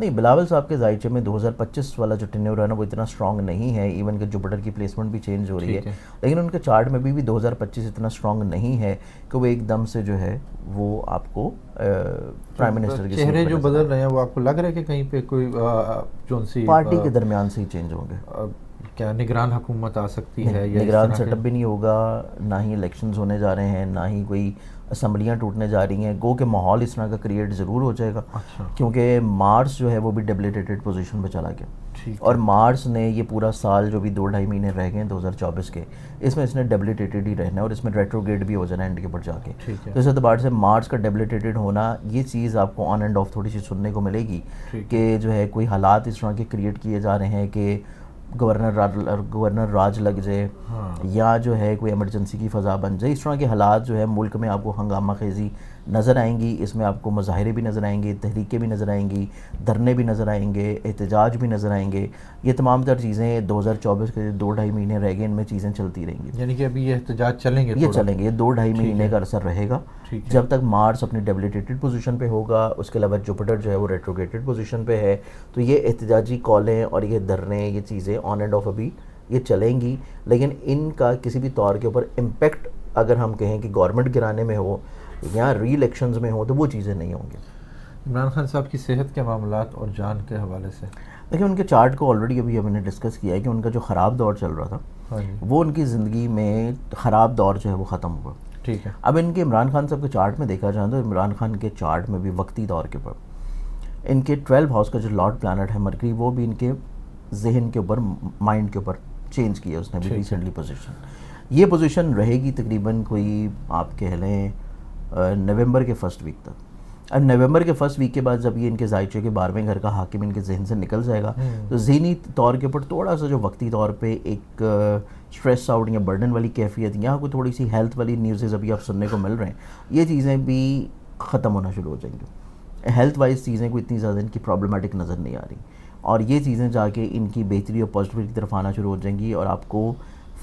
نہیں، بلاول صاحب کے ذائچے میں 2025 والا جو ٹینیور ہے نا وہ اتنا اسٹرانگ نہیں ہے، ایون کہ جوپیٹر کی پلیسمنٹ بھی چینج ہو رہی ہے، لیکن ان کے چارٹ میں بھی 2025 اتنا اسٹرانگ نہیں ہے کہ وہ ایک دم سے جو ہے وہ آپ کو پرائم منسٹر کی چہرے جو بدل رہے ہیں وہ آپ کو لگ رہا ہے کہ کہیں پہ کوئی جون سی پارٹی کے درمیان سے ہی چینج ہوں گے؟ کیا نگران حکومت آ سکتی ہے؟ نگران سیٹ اپ بھی نہیں ہوگا، نہ ہی الیکشنز ہونے جا رہے ہیں، نہ ہی کوئی اسمبلیاں ٹوٹنے جا رہی ہیں. گو کہ ماحول اس طرح کا کریٹ ضرور ہو جائے گا، کیونکہ مارس جو ہے وہ بھی ڈیبلیٹیٹڈ پوزیشن پہ چلا گیا، اور مارس نے یہ پورا سال جو بھی 2-2.5 مہینے رہ گئے ہیں 2024 کے، اس میں اس نے ڈیبلیٹیٹڈ ہی رہنا ہے، اور اس میں ریٹروگیٹ بھی ہو جانا ہے اینڈ کے اوپر جا کے. تو اس اعتبار سے مارس کا ڈیبلیٹیٹڈ ہونا، یہ چیز آپ کو آن اینڈ آف تھوڑی سی سننے کو ملے گی کہ جو ہے کوئی حالات اس طرح کے کریٹ کیے جا رہے ہیں کہ گورنر راج لگ جائے، یا جو ہے کوئی ایمرجنسی کی فضا بن جائے. اس طرح کے حالات جو ہے ملک میں آپ کو ہنگامہ خیزی نظر آئیں گی، اس میں آپ کو مظاہرے بھی نظر آئیں گے، تحریکیں بھی نظر آئیں گی، دھرنے بھی نظر آئیں گے، احتجاج بھی نظر آئیں گے. یہ تمام تر چیزیں 2024 کے 2-2.5 مہینے رہ گئے، ان میں چیزیں چلتی رہیں گی. یعنی کہ ابھی یہ احتجاج چلیں گے، یہ چلیں گے، یہ 2-2.5 مہینے کا اثر رہے گا جب تک مارس اپنی ڈیبلیٹیٹڈ پوزیشن پہ ہوگا. اس کے علاوہ جوپیٹر جو ہے وہ ریٹروگیٹڈ پوزیشن پہ ہے. تو یہ احتجاجی کالیں اور یہ دھرنے، یہ چیزیں آن اینڈ آف ابھی یہ چلیں گی، لیکن ان کا کسی بھی طور کے اوپر امپیکٹ اگر ہم کہیں کہ گورنمنٹ گرانے میں ہو یا ری الیکشنز میں ہو تو وہ چیزیں نہیں ہوں گی. عمران خان صاحب کی صحت کے معاملات اور جان کے حوالے سے دیکھیں، ان کے چارٹ کو آلریڈی ابھی ہم نے ڈسکس کیا ہے کہ ان کا جو خراب دور چل رہا تھا وہ ان کی زندگی میں خراب دور جو ہے وہ ختم ہوا. ٹھیک ہے. اب ان کے عمران خان صاحب کے چارٹ میں دیکھا جائے تو عمران خان کے چارٹ میں بھی وقتی طور کے اوپر ان کے 12 ہاؤس کا جو لارڈ پلانٹ ہے مرکری، وہ بھی ان کے ذہن کے اوپر، مائنڈ کے اوپر چینج کیا اس نے بھی ریسنٹلی پوزیشن. یہ پوزیشن رہے گی تقریباً کوئی آپ کہہ لیں نومبر کے فرسٹ ویک تک. اب نومبر کے فرسٹ ویک کے بعد جب یہ ان کے ذائچے کے 12ویں گھر کا حاکم ان کے ذہن سے نکل جائے گا تو ذہنی طور کے اوپر تھوڑا سا جو وقتی طور پہ ایک اسٹریس آؤٹ یا برڈن والی کیفیت یا کوئی تھوڑی سی ہیلتھ والی نیوزز ابھی آپ سننے کو مل رہے ہیں، یہ چیزیں بھی ختم ہونا شروع ہو جائیں گی. ہیلتھ وائز چیزیں کوئی اتنی زیادہ ان کی پرابلمٹک نظر نہیں آ رہی، اور یہ چیزیں جا کے ان کی بہتری اور پازیٹیو کی طرف آنا شروع ہو جائیں گی، اور آپ کو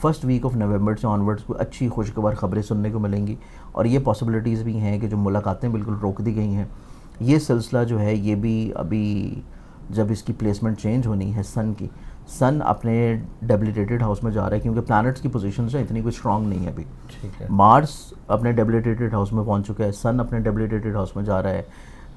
فرسٹ ویک آف نومبر سے آنورڈس کو اچھی خوشگوار خبریں سننے کو ملیں گی. اور یہ پاسبلٹیز بھی ہیں کہ جو ملاقاتیں بالکل روک دی گئی ہیں، یہ سلسلہ جو ہے یہ بھی ابھی جب اس کی پلیسمنٹ چینج ہونی ہے سن اپنے ڈیبلیٹیٹڈ ہاؤس میں جا رہا ہے، کیونکہ پلانٹس کی پوزیشنز ہیں اتنی کوئی اسٹرانگ نہیں ہے ابھی. مارس اپنے ڈیبلیٹیٹڈ ہاؤس میں پہنچ چکا ہے، سن اپنے ڈیبلیٹیٹڈ ہاؤس میں جا رہا ہے،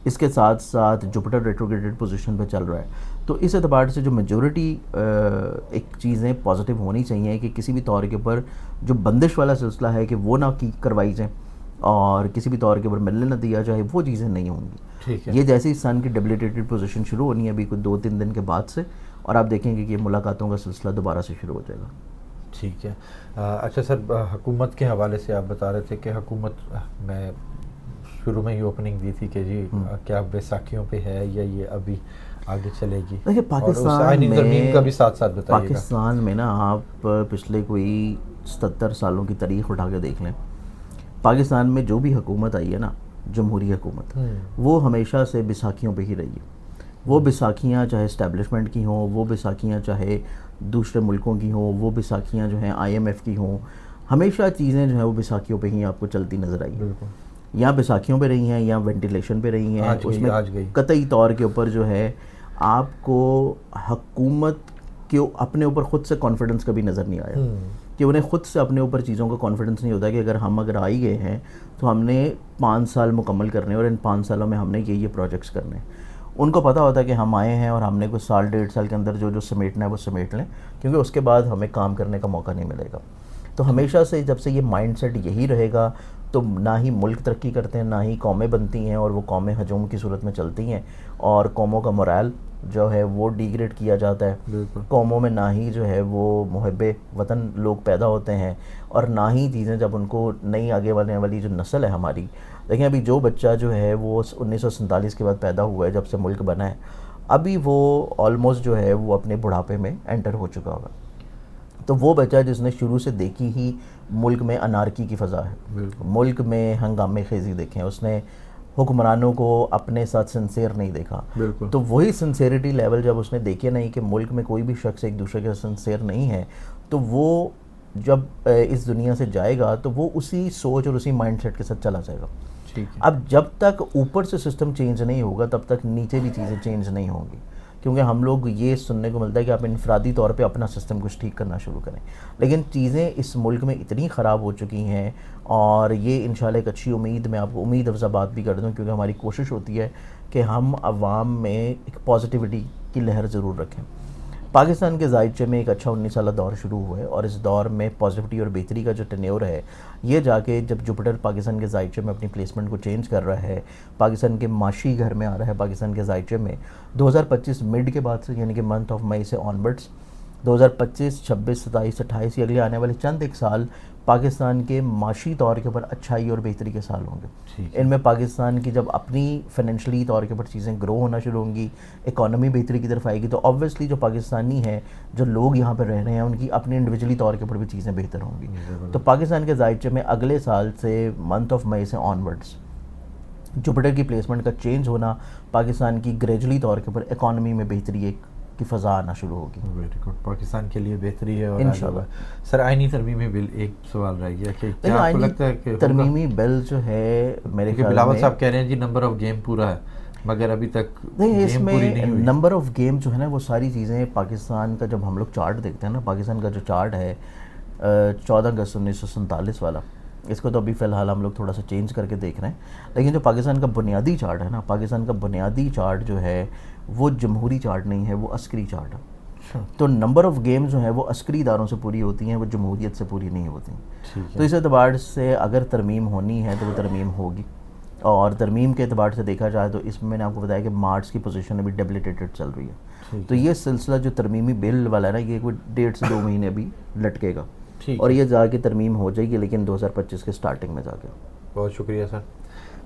اس کے ساتھ ساتھ جوپیٹر ریٹروگریٹڈ پوزیشن پہ چل رہا ہے. تو اس اعتبار سے جو میجورٹی ایک چیزیں پازیٹیو ہونی چاہیے کہ کسی بھی طور کے اوپر جو بندش والا سلسلہ ہے کہ وہ نہ کروائی جائیں، اور کسی بھی طور کے اوپر ملنے نہ دیا جائے، وہ چیزیں نہیں ہوں گی. یہ جیسے ہی سن کی ڈیبلیٹیٹڈ پوزیشن شروع ہونی ہے ابھی کوئی 2-3 دن کے بعد سے، اور آپ دیکھیں گے کہ یہ ملاقاتوں کا سلسلہ دوبارہ سے شروع ہو جائے گا. ٹھیک ہے. اچھا سر، حکومت کے حوالے سے آپ بتا رہے تھے کہ حکومت میں شروع میں ہی اوپننگ دی تھی کہ جی کیا بیساکھیوں پہ ہے یا یہ ابھی آگے چلے گی؟ دیکھیے پاکستان میں نا آپ پچھلے کوئی 77 سالوں کی تاریخ اٹھا کے دیکھ لیں، پاکستان میں جو بھی حکومت آئی ہے نا، جمہوری حکومت، وہ ہمیشہ سے بیساکھیوں پہ ہی رہی ہے. وہ بیساکھیاں چاہے اسٹیبلشمنٹ کی ہوں، وہ بیساکھیاں چاہے دوسرے ملکوں کی ہوں، وہ بیساکھیاں جو ہیں IMF کی ہوں، ہمیشہ چیزیں جو ہیں وہ بیساکھیوں پہ ہی آپ کو چلتی نظر آئی ہیں. یا بیساکھیوں پہ رہی ہیں یا وینٹیلیشن پہ رہی ہیں. اس میں قطعی طور کے اوپر جو ہے آپ کو حکومت کے اپنے اوپر خود سے کانفیڈنس کبھی نظر نہیں آیا، کہ انہیں خود سے اپنے اوپر چیزوں کا کانفیڈنس نہیں ہوتا کہ اگر آ ہی گئے ہیں تو ہم نے 5 سال مکمل کرنے اور ان 5 سالوں میں ہم نے یہ پروجیکٹس کرنے. ان کو پتہ ہوتا ہے کہ ہم آئے ہیں اور ہم نے کوئی 1.5 سال کے اندر جو سمیٹنا ہے وہ سمیٹ لیں، کیونکہ اس کے بعد ہمیں کام کرنے کا موقع نہیں ملے گا. تو ہمیشہ سے جب سے یہ مائنڈ سیٹ یہی رہے گا تو نہ ہی ملک ترقی کرتے ہیں، نہ ہی قومیں بنتی ہیں، اور وہ قومیں ہجوم کی صورت میں چلتی ہیں، اور قوموں کا مورال جو ہے وہ ڈیگریڈ کیا جاتا ہے. قوموں میں نہ ہی جو ہے وہ محب وطن لوگ پیدا ہوتے ہیں، اور نہ ہی چیزیں جب ان کو نئی آگے والی جو نسل ہے ہماری، دیکھیں ابھی جو بچہ جو ہے وہ 1947 کے بعد پیدا ہوا ہے جب سے ملک بنا ہے، ابھی وہ آلموسٹ جو ہے وہ اپنے بڑھاپے میں انٹر ہو چکا ہوگا. تو وہ بچہ جس نے شروع سے دیکھی ہی ملک میں انارکی کی فضا ہے، ملک میں ہنگامے خیزی دیکھیں، اس نے حکمرانوں کو اپنے ساتھ سنسیئر نہیں دیکھا. تو وہی سنسیئرٹی لیول جب اس نے دیکھے نہیں کہ ملک میں کوئی بھی شخص ایک دوسرے کے سنسیئر نہیں ہے، تو وہ جب اس دنیا سے جائے گا تو وہ اسی سوچ اور اسی مائنڈ سیٹ کے ساتھ چلا جائے گا. ٹھیک ہے. اب جب تک اوپر سے سسٹم چینج نہیں ہوگا تب تک نیچے بھی چیزیں چینج نہیں ہوں گی، کیونکہ ہم لوگ یہ سننے کو ملتا ہے کہ آپ انفرادی طور پہ اپنا سسٹم کچھ ٹھیک کرنا شروع کریں، لیکن چیزیں اس ملک میں اتنی خراب ہو چکی ہیں، اور یہ انشاءاللہ ایک اچھی امید، میں آپ کو امید افزا بات بھی کر دوں، کیونکہ ہماری کوشش ہوتی ہے کہ ہم عوام میں ایک پازیٹیوٹی کی لہر ضرور رکھیں. پاکستان کے ذائچے میں ایک اچھا 19 سالہ دور شروع ہوا ہے، اور اس دور میں پازیٹیوٹی اور بہتری کا جو ٹینیور ہے یہ جا کے جب جوپیٹر پاکستان کے ذائچے میں اپنی پلیسمنٹ کو چینج کر رہا ہے، پاکستان کے معاشی گھر میں آ رہا ہے، پاکستان کے ذائچے میں 2025 مڈ کے بعد سے، یعنی کہ منتھ آف مئی سے آنورڈس 2025 26 27 28 یہ اگلے آنے والے چند ایک سال پاکستان کے معاشی طور کے اوپر اچھائی اور بہتری کے سال ہوں گے. ان میں پاکستان کی جب اپنی فائنینشلی طور کے اوپر چیزیں گرو ہونا شروع ہوں گی، اکانومی بہتری کی طرف آئے گی، تو آبویسلی جو پاکستانی ہیں، جو لوگ یہاں پہ رہ رہے ہیں، ان کی اپنی انڈیویجولی طور کے اوپر بھی چیزیں بہتر ہوں گی. تو پاکستان کے ذائچے میں اگلے سال سے منتھ آف مئی سے آنورڈس جوپیٹر کی پلیسمنٹ کا چینج ہونا، پاکستان کی گریجولی طور کے اوپر اکانومی میں بہتری ایک کی فضا آنا شروع ہوگی. Very good. پاکستان کے لیے بہتری ہے. اور انشاءاللہ. سر آئینی ترمیمی بل، ایک سوال رہ گیا کہ کیا آپ کو لگتا ہے کہ ترمیمی بل جو ہے میرے خیال بلاول میں، صاحب کہہ رہے ہیں جی نمبر آف گیم پورا ہے، مگر ابھی تک نہیں، اس گیم پوری میں نہیں ہوئی. نمبر آف گیم جو ہے نا، وہ ساری چیزیں پاکستان کا جب ہم لوگ چارٹ دیکھتے ہیں نا، پاکستان کا جو چارٹ ہے 14 اگست 1947 والا، اس کو تو ابھی فی الحال ہم لوگ تھوڑا سا چینج کر کے دیکھ رہے ہیں، لیکن جو پاکستان کا بنیادی چارٹ ہے نا، پاکستان کا بنیادی چارٹ جو ہے وہ جمہوری چارٹ نہیں ہے، وہ عسکری چارٹ ہے. تو نمبر آف گیم جو ہیں وہ عسکری اداروں سے پوری ہوتی ہیں، وہ جمہوریت سے پوری نہیں ہوتی. تو اس اعتبار سے اگر ترمیم ہونی ہے تو وہ ترمیم ہوگی. اور ترمیم کے اعتبار سے دیکھا جائے تو اس میں نے آپ کو بتایا کہ مارچ کی پوزیشن ابھی ڈیبلیٹیٹڈ چل رہی ہے. تو یہ سلسلہ جو ترمیمی بل والا ہے نا، یہ کوئی 1.5 سے 2 مہینے ابھی لٹکے گا، اور یہ جا کے ترمیم ہو جائے گی، لیکن 2025 کے سٹارٹنگ میں جا کے. بہت شکریہ سر.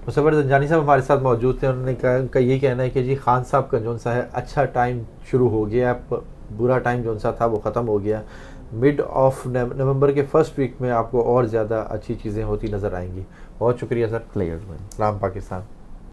مصور زنجانی صاحب ہمارے ساتھ موجود تھے. انہوں نے کہا ان کا یہ کہنا ہے کہ جی خان صاحب کا جون سا ہے اچھا ٹائم شروع ہو گیا، برا ٹائم جون سا تھا وہ ختم ہو گیا. مڈ آف نومبر کے فرسٹ ویک میں آپ کو اور زیادہ اچھی چیزیں ہوتی نظر آئیں گی. بہت شکریہ سر. پلیئرز بھائی. سلام پاکستان.